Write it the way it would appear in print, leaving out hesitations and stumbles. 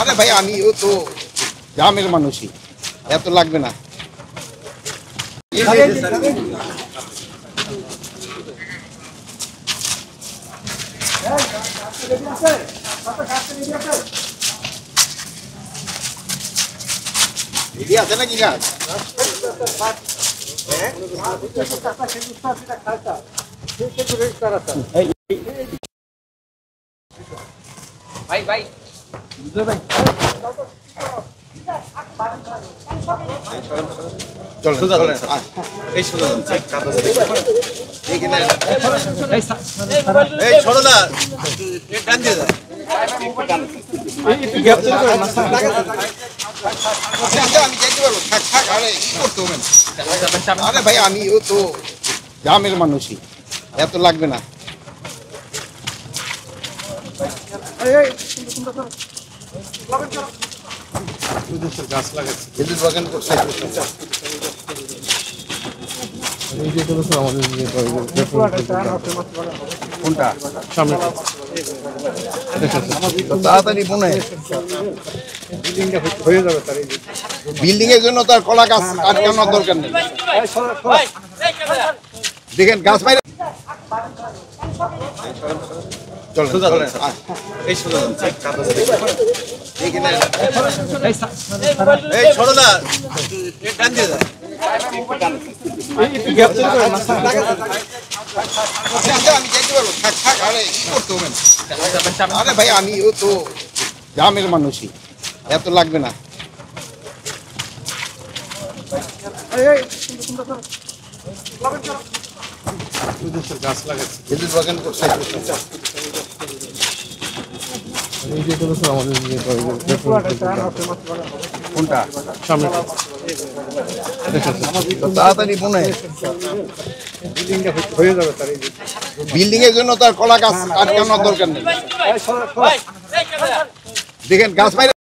আরে ভাই আমিও তো গ্রামের মানুষই, এত লাগবে না। আছে নাকি গাছ? ভাই ভাই ভাই আরে ভাই আমিও তো গ্রামের মানুষই, এত লাগবে না। গাছ লাগাচ্ছে, খেজুর বাগান করছে। কোনটা সামনে তাড়াতাড়ি মনে হয়ে যাবে। বিল্ডিং এর জন্য তার কলা গাছ আটকানোর দরকার নেই। দেখেন গাছ বাইরে আরে ভাই আমিও তো গ্রামের মানুষই, এত লাগবে না। গাছ লাগাচ্ছে, খেজুর বাগান করছে। কোনটা সামনে তাড়াতাড়ি মনে হয়ে যাবে। বিল্ডিং এর জন্য তার কলা গাছ আটকানোর দরকার নেই। দেখেন গাছ বাইরে